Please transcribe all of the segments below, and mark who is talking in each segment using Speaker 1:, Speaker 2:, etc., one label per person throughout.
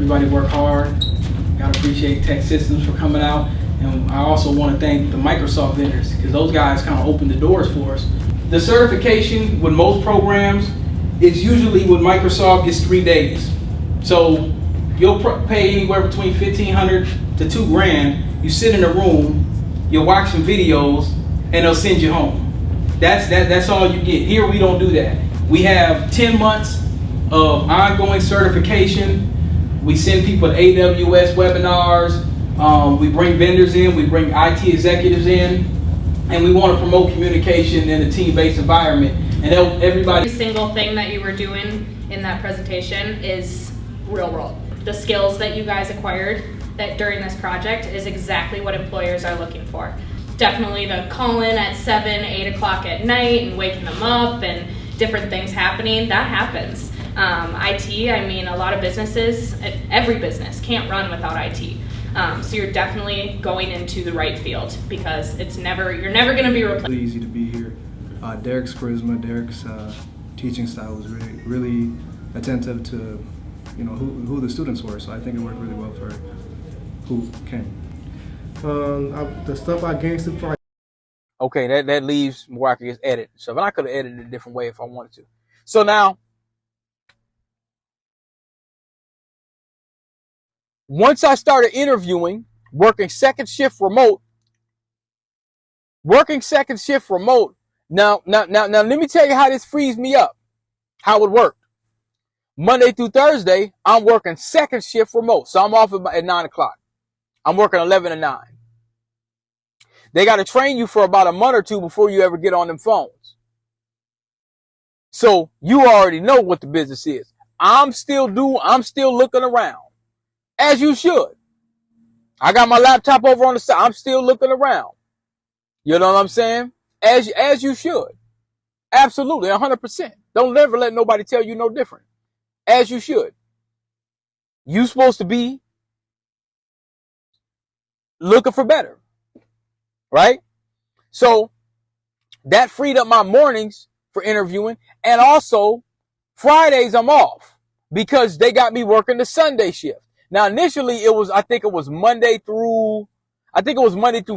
Speaker 1: Everybody work hard. Gotta appreciate Tech Systems for coming out. And I also want to thank the Microsoft vendors because those guys kind of opened the doors for us. The certification with most programs is usually with Microsoft is 3 days. So you'll pay anywhere between $1,500 to $2,000. You sit in a room, you'll watch some videos, and they'll send you home. That's all you get. Here we don't do that. We have 10 months of ongoing certification. We send people to AWS webinars. We bring vendors in, we bring IT executives in, and we want to promote communication in a team-based environment. And everybody.
Speaker 2: Every single thing that you were doing in that presentation is real world. The skills that you guys acquired that during this project is exactly what employers are looking for. Definitely the call in at 7, 8 o'clock at night and waking them up and different things happening, that happens. IT, I mean, a lot of businesses, every business can't run without IT. So you're definitely going into the right field because you're never going to be replaced.
Speaker 3: Really easy to be here. Derek's charisma, Derek's teaching style was really attentive to, who the students were. So I think it worked really well for who came.
Speaker 4: The stuff I gained from.
Speaker 5: Okay, that leaves where I could just edit stuff, and I could have edited it a different way if I wanted to. So now, once I started interviewing, working second shift remote. Now, let me tell you how this frees me up, how it worked. Monday through Thursday, I'm working second shift remote. So I'm off at 9 o'clock. I'm working 11 to 9. They got to train you for about a month or two before you ever get on them phones. So you already know what the business is. I'm still looking around. As you should. I got my laptop over on the side. I'm still looking around. You know what I'm saying? As you should. Absolutely, 100%. Don't never let nobody tell you no different. As you should. You supposed to be looking for better. Right? So that freed up my mornings for interviewing. And also Fridays I'm off because they got me working the Sunday shift. Now initially I think it was Monday through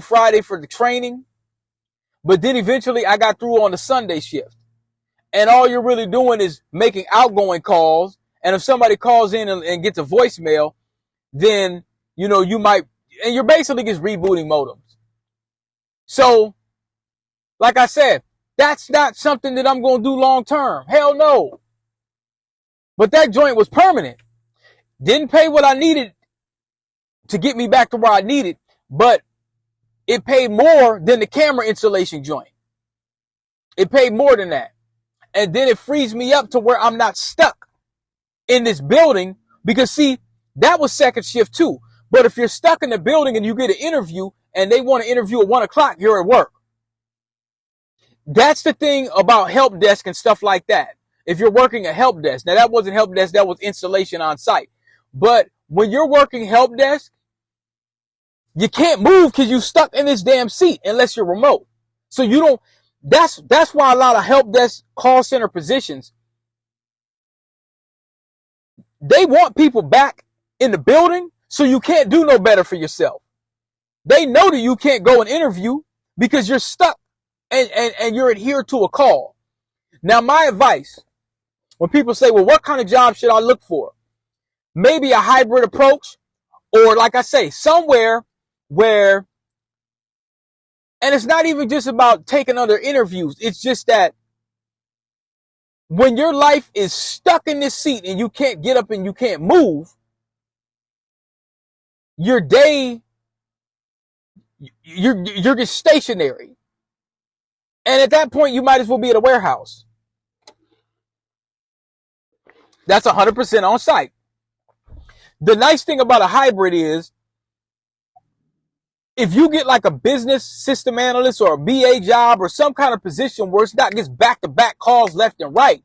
Speaker 5: Friday for the training. But then eventually I got through on the Sunday shift. And all you're really doing is making outgoing calls. And if somebody calls in and gets a voicemail, then, you might, and you're basically just rebooting modems. So, like I said, that's not something that I'm going to do long term. Hell no. But that joint was permanent. Didn't pay what I needed to get me back to where I needed, but it paid more than the camera installation joint. It paid more than that. And then it frees me up to where I'm not stuck in this building because, see, that was second shift too. But if you're stuck in the building and you get an interview and they want to interview at 1 o'clock, you're at work. That's the thing about help desk and stuff like that. If you're working a help desk, now that wasn't help desk, that was installation on site. But when you're working help desk, you can't move because you're stuck in this damn seat unless you're remote. So you don't, that's why a lot of help desk call center positions, they want people back in the building so you can't do no better for yourself. They know that you can't go and interview because you're stuck and you're adhered to a call. Now, my advice, when people say, well, what kind of job should I look for? Maybe a hybrid approach, or like I say, somewhere where, and it's not even just about taking other interviews. It's just that when your life is stuck in this seat and you can't get up and you can't move, your day, you're just stationary. And at that point, you might as well be at a warehouse. That's 100% on site. The nice thing about a hybrid is if you get like a business system analyst or a BA job or some kind of position where it's not just back-to-back calls left and right,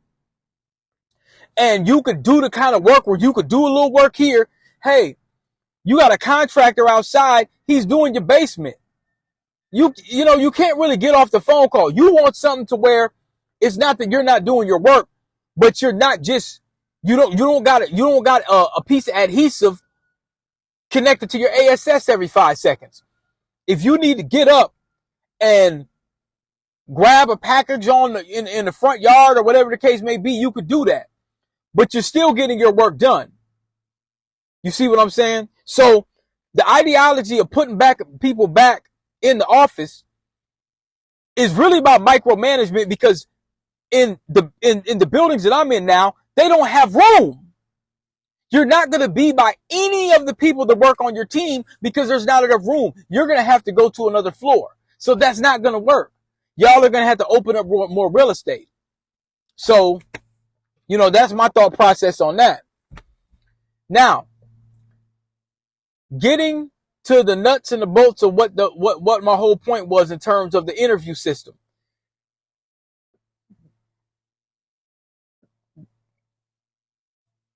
Speaker 5: and you could do the kind of work where you could do a little work here. Hey, you got a contractor outside. He's doing your basement. You can't really get off the phone call. You want something to where it's not that you're not doing your work, but you're not just You don't got a piece of adhesive connected to your ASS every 5 seconds. If you need to get up and grab a package in the front yard or whatever the case may be, you could do that. But you're still getting your work done. You see what I'm saying? So the ideology of putting people back in the office is really about micromanagement, because in the buildings that I'm in now, they don't have room. You're not going to be by any of the people that work on your team because there's not enough room. You're going to have to go to another floor. So that's not going to work. Y'all are going to have to open up more real estate. So, that's my thought process on that. Now, getting to the nuts and the bolts of what my whole point was in terms of the interview system.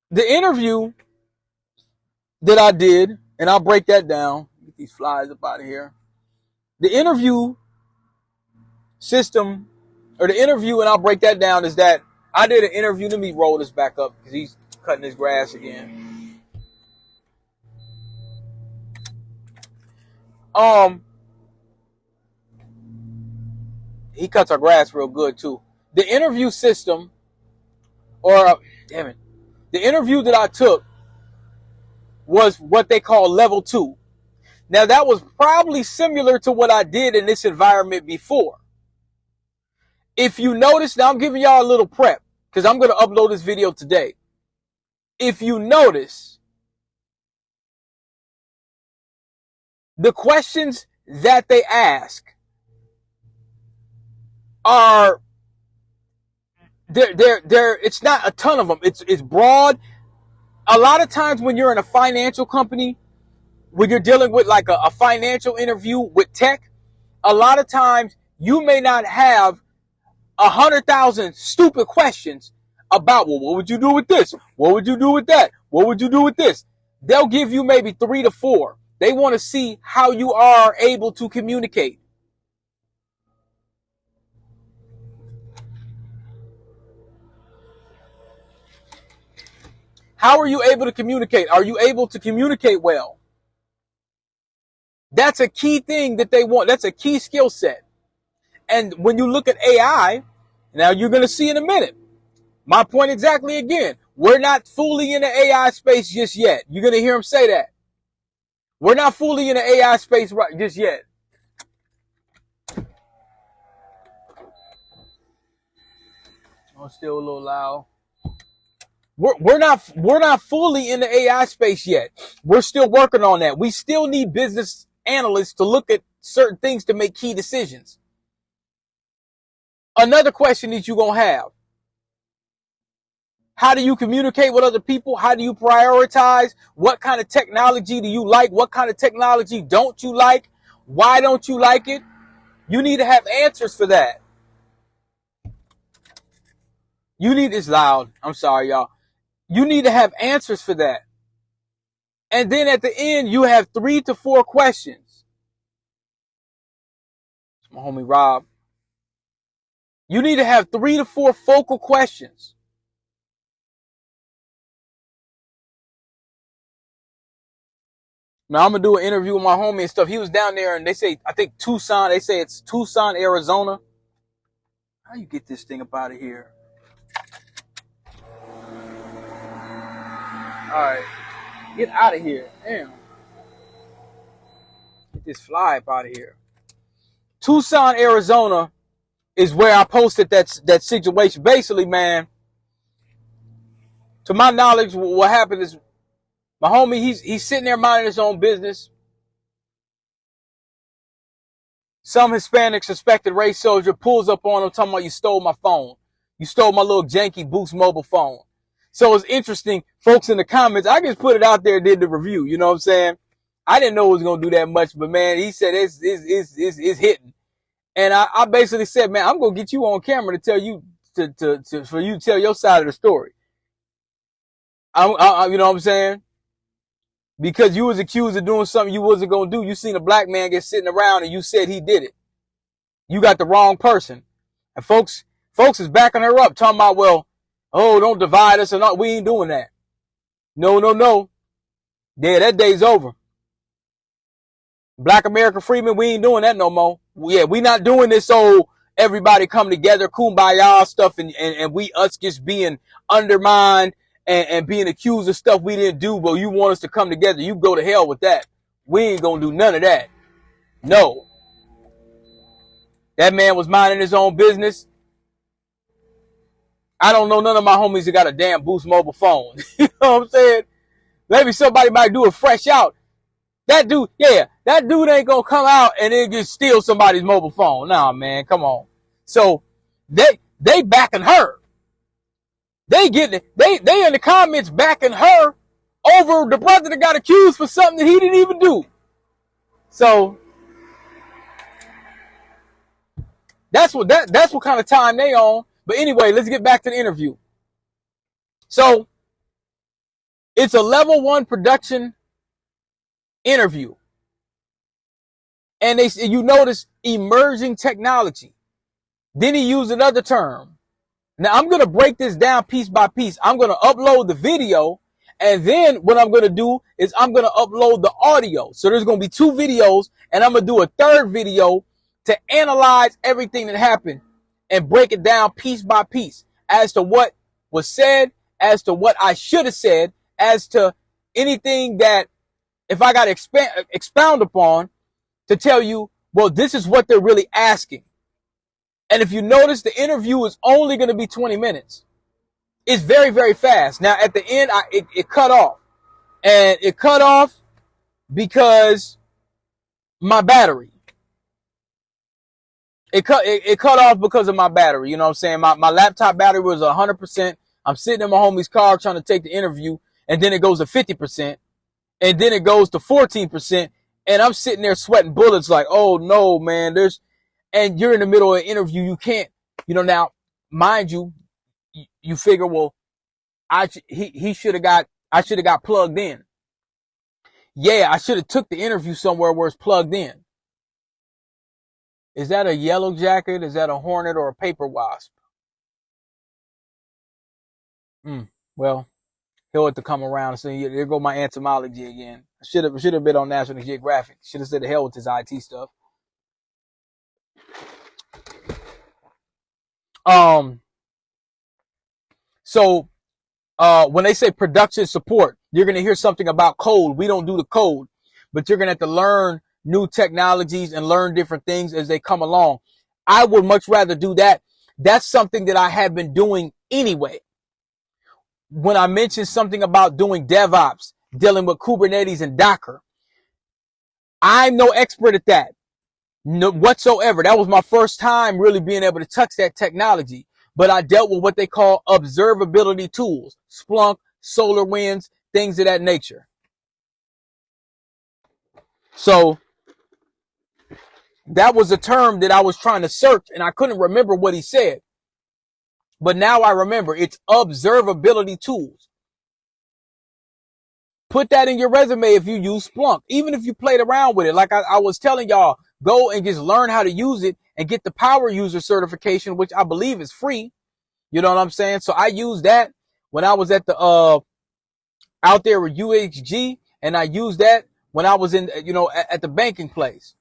Speaker 5: The interview that I did, and I'll break that down. Get these flies up out of here. The interview system, or the interview, and I'll break that down, is that I did an interview. Let me roll this back up because he's cutting his grass again. He cuts our grass real good too. The interview system, the interview that I took was what they call level 2. Now that was probably similar to what I did in this environment before. If you notice, now I'm giving y'all a little prep because I'm going to upload this video today. If you notice, the questions that they ask are it's not a ton of them. It's broad. A lot of times when you're in a financial company, when you're dealing with like a financial interview with tech, a lot of times you may not have 100,000 stupid questions about, well, what would you do with this? What would you do with that? What would you do with this? They'll give you maybe 3 to 4. They want to see how you are able to communicate. How are you able to communicate? Are you able to communicate well? That's a key thing that they want. That's a key skill set. And when you look at AI, now you're going to see in a minute, my point exactly again, we're not fully in the AI space just yet. You're going to hear him say that. We're not fully in the AI space just yet. Oh, still a little loud. We're not fully in the AI space yet. We're still working on that. We still need business analysts to look at certain things to make key decisions. Another question that you're going to have. How do you communicate with other people? How do you prioritize? What kind of technology do you like? What kind of technology don't you like? Why don't you like it? You need to have answers for that. It's loud. I'm sorry, y'all. You need to have answers for that. And then at the end, you have 3 to 4 questions. It's my homie Rob. You need to have 3 to 4 focal questions. Now I'm going to do an interview with my homie and stuff. He was down there and they say, I think Tucson, they say it's Tucson, Arizona. How you get this thing up out of here? All right, get out of here. Damn. Get this fly up out of here. Tucson, Arizona is where I posted that situation. Basically, man, to my knowledge, what happened is my homie, he's sitting there minding his own business. Some Hispanic suspected race soldier pulls up on him talking about, you stole my phone. You stole my little janky Boost mobile phone. So it's interesting, folks in the comments, I just put it out there and did the review, you know what I'm saying? I didn't know it was going to do that much, but man, he said it's hitting. And I basically said, man, I'm going to get you on camera to tell you, for you to tell your side of the story. You know what I'm saying? Because you was accused of doing something you wasn't going to do. You seen a black man get sitting around and you said he did it. You got the wrong person. And folks is backing her up, talking about, well, Oh, don't divide us and all. We ain't doing that. No, no, no. Yeah, that day's over. Black American freedmen, we ain't doing that no more. Yeah, we not doing this so everybody come together, kumbaya stuff, and we us just being undermined and being accused of stuff we didn't do, but you want us to come together. You go to hell with that. We ain't gonna do none of that. No. That man was minding his own business. I don't know none of my homies that got a damn Boost mobile phone. You know what I'm saying? Maybe somebody might do a fresh out. That dude, yeah, that dude ain't gonna come out and then just steal somebody's mobile phone. Nah, man, come on. So they backing her. They in the comments backing her over the brother that got accused for something that he didn't even do. So that's what kind of time they on. But anyway, let's get back to the interview. So it's a level 1 production interview. And you notice emerging technology. Then he used another term. Now I'm going to break this down piece by piece. I'm going to upload the video. And then what I'm going to do is I'm going to upload the audio. So there's going to be 2 videos, and I'm going to do a 3rd video to analyze everything that happened and break it down piece by piece as to what was said, as to what I should have said, as to anything that if I got to expound upon to tell you, well, this is what they're really asking. And if you notice, the interview is only going to be 20 minutes. It's very, very fast. Now, at the end, it cut off. And it cut off because my battery. It cut off because of my battery. You know what I'm saying? My laptop battery was 100%. I'm sitting in my homie's car trying to take the interview, and then it goes to 50%, and then it goes to 14%, and I'm sitting there sweating bullets like, oh no, man, and you're in the middle of an interview. You can't, now, mind you, you figure, well, I should have got plugged in. Yeah, I should have took the interview somewhere where it's plugged in. Is that a yellow jacket? Is that a hornet or a paper wasp? Well, he'll have to come around and say, there go my entomology again. I should have been on National Geographic. Should have said the hell with his IT stuff. So when they say production support, you're going to hear something about code. We don't do the code, but you're going to have to learn new technologies and learn different things as they come along. I would much rather do that. That's something that I have been doing anyway. When I mentioned something about doing DevOps, dealing with Kubernetes and Docker, I'm no expert at that whatsoever. That was my first time really being able to touch that technology. But I dealt with what they call observability tools, Splunk, SolarWinds, things of that nature. So that was a term that I was trying to search, and I couldn't remember what he said. But now I remember. It's observability tools. Put that in your resume if you use Splunk, even if you played around with it. Like I was telling y'all, go and just learn how to use it and get the power user certification, which I believe is free. You know what I'm saying? So I used that when I was at the out there with UHG, and I used that when I was in at the banking place.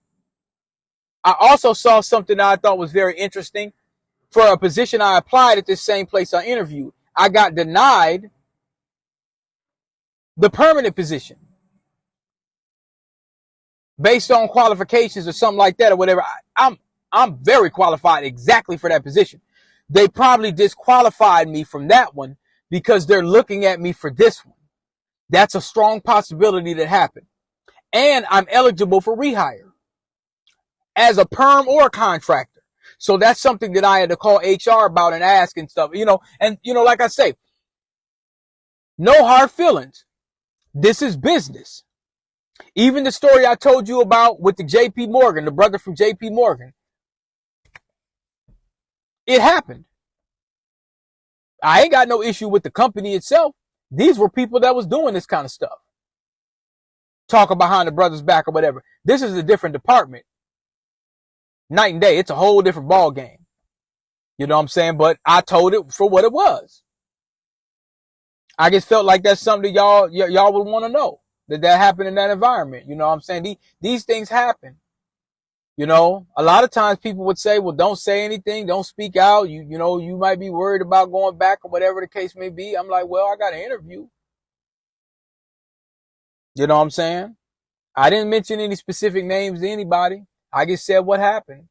Speaker 5: I also saw something that I thought was very interesting. For a position I applied at this same place I interviewed, I got denied the permanent position based on qualifications or something like that or whatever. I'm very qualified exactly for that position. They probably disqualified me from that one because they're looking at me for this one. That's a strong possibility that happened. And I'm eligible for rehire as a perm or a contractor. So that's something that I had to call HR about and ask and stuff, and like I say, no hard feelings. This is business. Even the story I told you about with the JP Morgan, the brother from JP Morgan, it happened. I ain't got no issue with the company itself. These were people that was doing this kind of stuff. Talking behind the brother's back or whatever. This is a different department. Night and day. It's a whole different ball game. You know what I'm saying? But I told it for what it was. I just felt like that's something that y'all would want to know, that happened in that environment. You know what I'm saying? These things happen. You know, a lot of times people would say, well, don't say anything, don't speak out. You know, you might be worried about going back or whatever the case may be. I'm like, well, I got an interview. You know what I'm saying? I didn't mention any specific names to anybody. I just said what happened.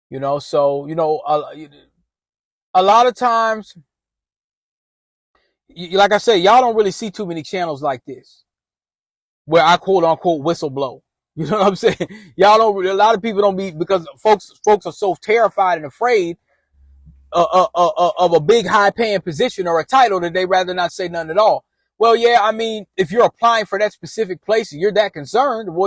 Speaker 5: You know, so, you know, a lot of times, like I say, y'all don't really see too many channels like this where I quote unquote whistleblow. You know what I'm saying? Y'all don't, a lot of people don't be, because folks are so terrified and afraid of a big high paying position or a title that they rather not say nothing at all. Well, yeah, I mean, if you're applying for that specific place and you're that concerned, well,